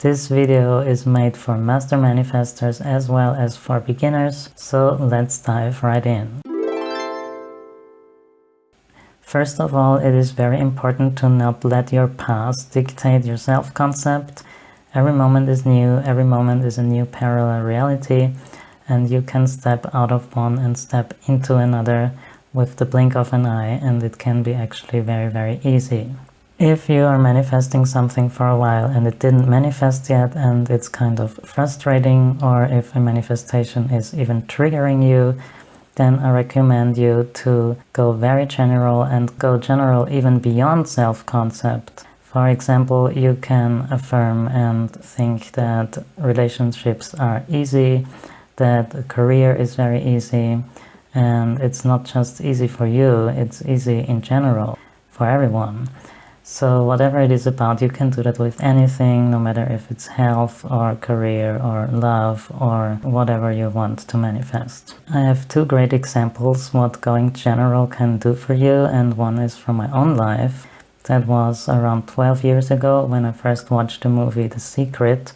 This video is made for master manifestors as well as for beginners, so let's dive right in. First of all, it is very important to not let your past dictate your self-concept. Every moment is new, every moment is a new parallel reality, and you can step out of one and step into another with the blink of an eye, and it can be actually very easy. If you are manifesting something for a while and it didn't manifest yet and it's kind of frustrating, or if a manifestation is even triggering you, then I recommend you to go very general and go general even beyond self-concept. For example, you can affirm and think that relationships are easy, that a career is very easy, and it's not just easy for you, it's easy in general for everyone. So whatever it is about, you can do that with anything, no matter if it's health or career or love or whatever you want to manifest. I have two great examples what going general can do for you, and one is from my own life. That was around 12 years ago when I first watched the movie The Secret,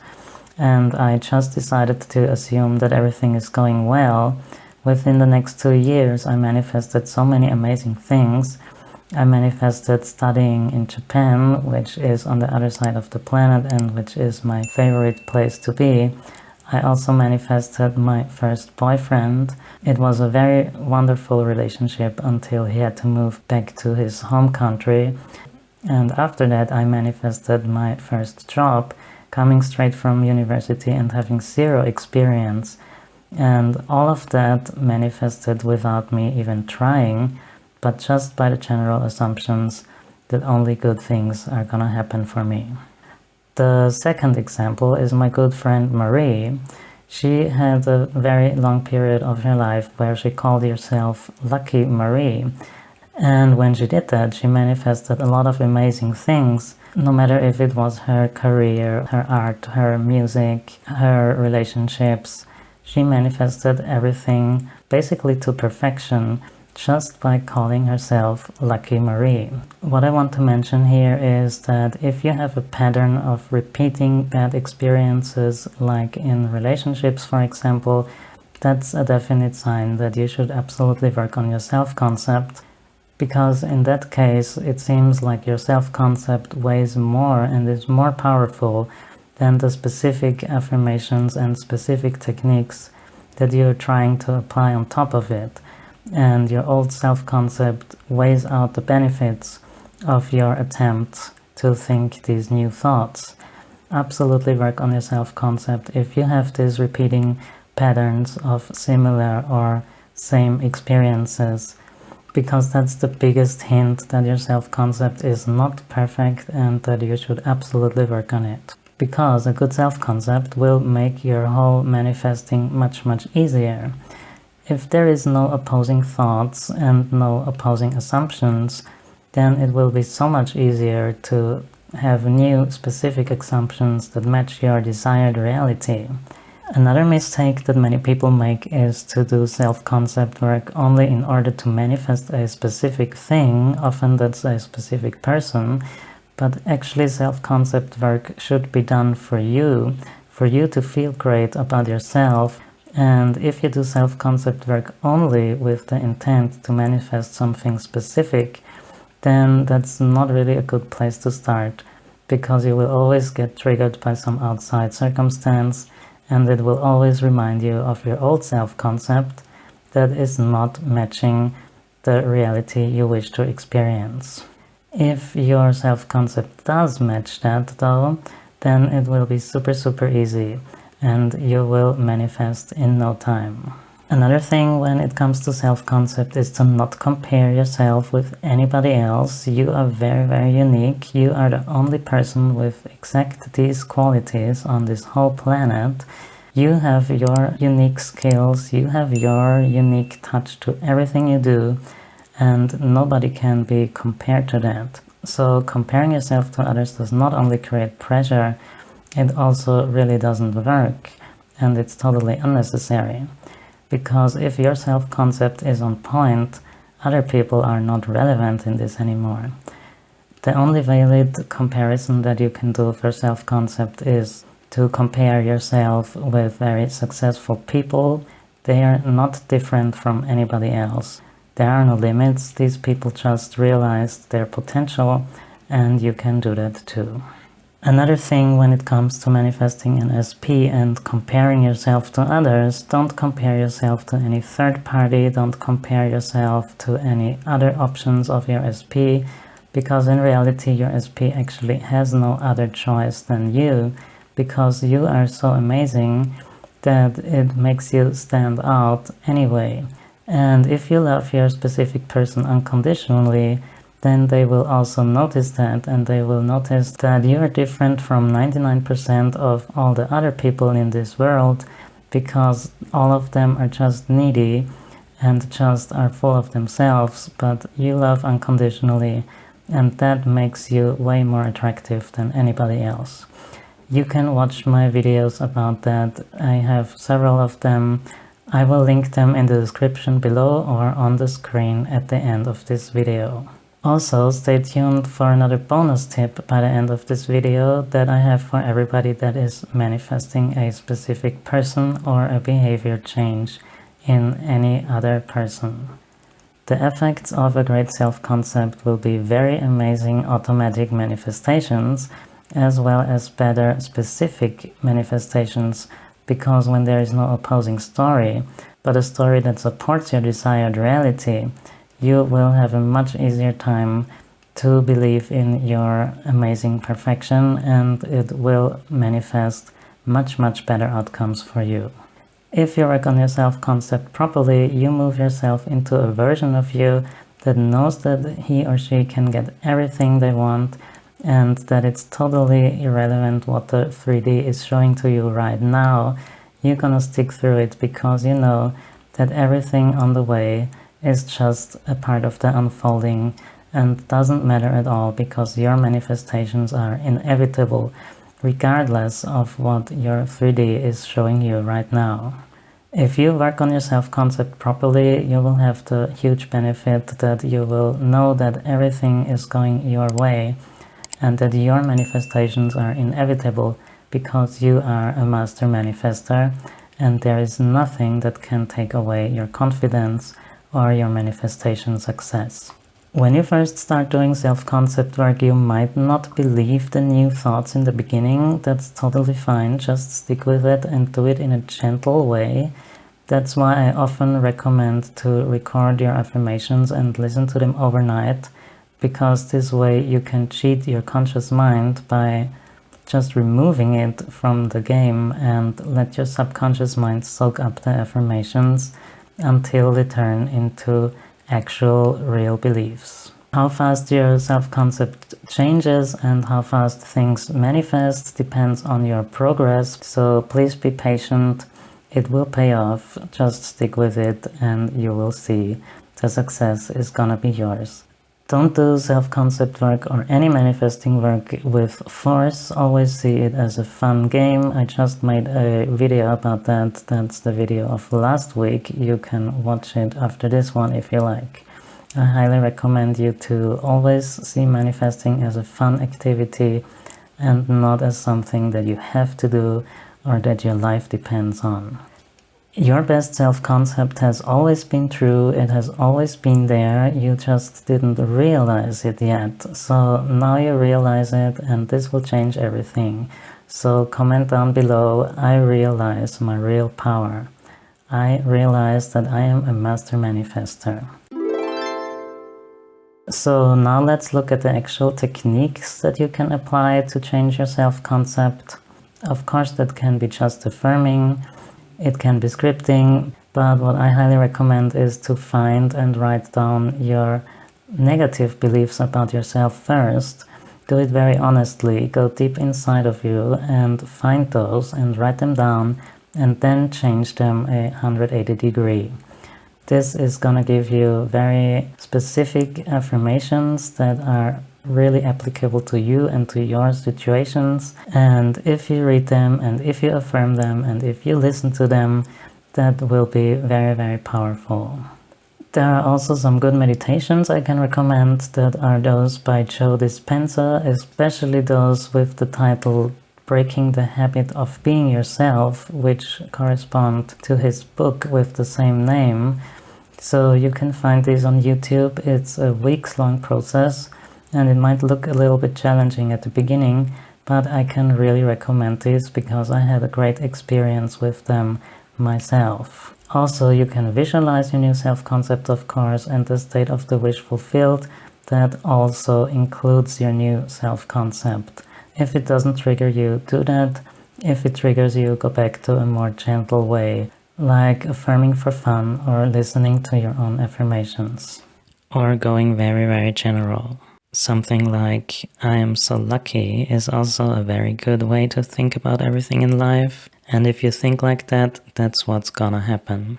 and I just decided to assume that everything is going well. Within the next 2 years I manifested so many amazing things. I manifested studying in Japan, which is on the other side of the planet and which is my favorite place to be. I also manifested my first boyfriend. It was a very wonderful relationship until he had to move back to his home country. And after that I manifested my first job, coming straight from university and having zero experience. And all of that manifested without me even trying, but just by the general assumptions that only good things are gonna happen for me. The second example is my good friend Marie. She had a very long period of her life where she called herself Lucky Marie. And when she did that, she manifested a lot of amazing things, no matter if it was her career, her art, her music, her relationships. She manifested everything basically to perfection, just by calling herself Lucky Marie. What I want to mention here is that if you have a pattern of repeating bad experiences, like in relationships for example, that's a definite sign that you should absolutely work on your self-concept, because in that case it seems like your self-concept weighs more and is more powerful than the specific affirmations and specific techniques that you're trying to apply on top of it. And your old self-concept weighs out the benefits of your attempt to think these new thoughts. Absolutely work on your self-concept if you have these repeating patterns of similar or same experiences, because that's the biggest hint that your self-concept is not perfect and that you should absolutely work on it. Because a good self-concept will make your whole manifesting much easier. If there is no opposing thoughts and no opposing assumptions, then it will be so much easier to have new specific assumptions that match your desired reality. Another mistake that many people make is to do self-concept work only in order to manifest a specific thing. Often that's a specific person, but actually self-concept work should be done for you to feel great about yourself. And if you do self-concept work only with the intent to manifest something specific, then that's not really a good place to start, because you will always get triggered by some outside circumstance, and it will always remind you of your old self-concept that is not matching the reality you wish to experience. If your self-concept does match that though, then it will be super easy, and you will manifest in no time. Another thing when it comes to self-concept is to not compare yourself with anybody else. You are very unique. You are the only person with exact these qualities on this whole planet. You have your unique skills, you have your unique touch to everything you do, and nobody can be compared to that. So comparing yourself to others does not only create pressure, it also really doesn't work, and it's totally unnecessary. Because if your self-concept is on point, other people are not relevant in this anymore. The only valid comparison that you can do for self-concept is to compare yourself with very successful people. They are not different from anybody else. There are no limits. These people just realized their potential, and you can do that too. Another thing when it comes to manifesting an SP and comparing yourself to others, don't compare yourself to any third party, don't compare yourself to any other options of your SP, because in reality your SP actually has no other choice than you, because you are so amazing that it makes you stand out anyway. And if you love your specific person unconditionally, then they will also notice that, and they will notice that you are different from 99% of all the other people in this world, because all of them are just needy and just are full of themselves, but you love unconditionally, and that makes you way more attractive than anybody else. You can watch my videos about that. I have several of them. I will link them in the description below or on the screen at the end of this video. Also, stay tuned for another bonus tip by the end of this video that I have for everybody that is manifesting a specific person or a behavior change in any other person. The effects of a great self-concept will be very amazing automatic manifestations, as well as better specific manifestations, because when there is no opposing story, but a story that supports your desired reality, you will have a much easier time to believe in your amazing perfection, and it will manifest much better outcomes for you. If you work on your self-concept properly, you move yourself into a version of you that knows that he or she can get everything they want, and that it's totally irrelevant what the 3D is showing to you right now. You're gonna stick through it because you know that everything on the way is just a part of the unfolding and doesn't matter at all, because your manifestations are inevitable regardless of what your 3D is showing you right now. If you work on your self-concept properly, you will have the huge benefit that you will know that everything is going your way and that your manifestations are inevitable, because you are a master manifester and there is nothing that can take away your confidence or your manifestation success. When you first start doing self-concept work, you might not believe the new thoughts in the beginning. That's totally fine. Just stick with it and do it in a gentle way. That's why I often recommend to record your affirmations and listen to them overnight, because this way you can cheat your conscious mind by just removing it from the game and let your subconscious mind soak up the affirmations until they turn into actual real beliefs. How fast your self-concept changes and how fast things manifest depends on your progress, so please be patient. It will pay off. Just stick with it and you will see the success is gonna be yours. Don't do self-concept work or any manifesting work with force. Always see it as a fun game. I just made a video about that. That's the video of last week. You can watch it after this one if you like. I highly recommend you to always see manifesting as a fun activity and not as something that you have to do or that your life depends on. Your best self-concept has always been true, it has always been there, you just didn't realize it yet. So now you realize it, and this will change everything. So comment down below, I realize my real power. I realize that I am a master manifester. So now let's look at the actual techniques that you can apply to change your self-concept. Of course, that can be just affirming. It can be scripting, but what I highly recommend is to find and write down your negative beliefs about yourself first. Do it very honestly, go deep inside of you and find those and write them down, and then change them 180 degrees. This is gonna give you very specific affirmations that are really applicable to you and to your situations, and if you read them and if you affirm them and if you listen to them, that will be very powerful. There are also some good meditations I can recommend that are those by Joe Dispenza, especially those with the title breaking the habit of being yourself, which correspond to his book with the same name. So you can find these on YouTube. It's a weeks-long process, and it might look a little bit challenging at the beginning, but I can really recommend these because I had a great experience with them myself. Also, you can visualize your new self-concept, of course, and the state of the wish fulfilled. That also includes your new self-concept. If it doesn't trigger you, do that. If it triggers you, go back to a more gentle way, like affirming for fun or listening to your own affirmations. Or going very, very general. Something like, I am so lucky is also a very good way to think about everything in life. And if you think like that, that's what's gonna happen.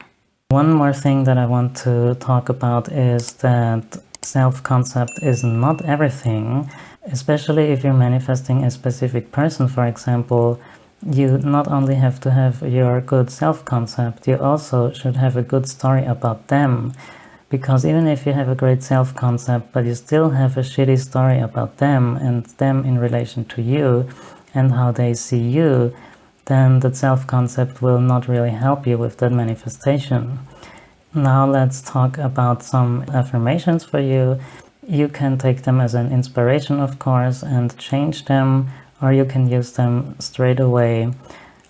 One more thing that I want to talk about is that self-concept is not everything. Especially if you're manifesting a specific person, for example, you not only have to have your good self-concept, you also should have a good story about them. Because even if you have a great self-concept, but you still have a shitty story about them and them in relation to you and how they see you, then that self-concept will not really help you with that manifestation. Now let's talk about some affirmations for you. You can take them as an inspiration, of course, and change them, or you can use them straight away.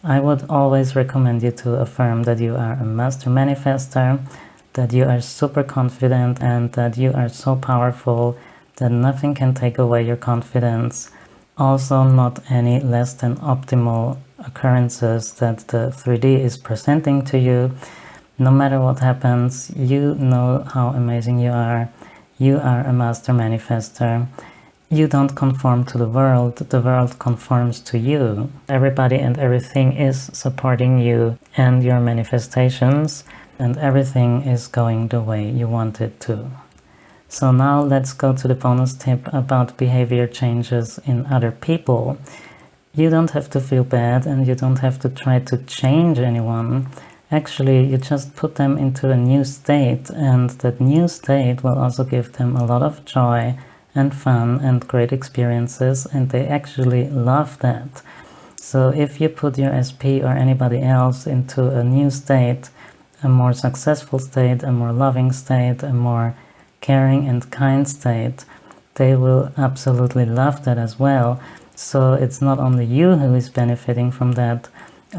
I would always recommend you to affirm that you are a master manifester, that you are super confident, and that you are so powerful that nothing can take away your confidence. Also, not any less than optimal occurrences that the 3D is presenting to you. No matter what happens, you know how amazing you are. You are a master manifester. You don't conform to the world conforms to you. Everybody and everything is supporting you and your manifestations, and everything is going the way you want it to. So now let's go to the bonus tip about behavior changes in other people. You don't have to feel bad and you don't have to try to change anyone. Actually, you just put them into a new state, and that new state will also give them a lot of joy and fun and great experiences, and they actually love that. So if you put your SP or anybody else into a new state, a more successful state, a more loving state, a more caring and kind state, they will absolutely love that as well. So it's not only you who is benefiting from that,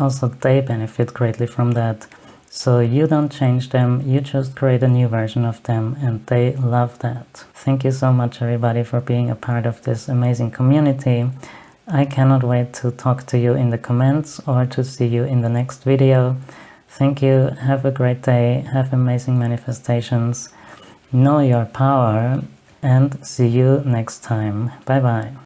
also they benefit greatly from that. So you don't change them, you just create a new version of them, and they love that. Thank you so much, everybody, for being a part of this amazing community. I cannot wait to talk to you in the comments or to see you in the next video. Thank you, have a great day, have amazing manifestations, know your power, and see you next time. Bye bye.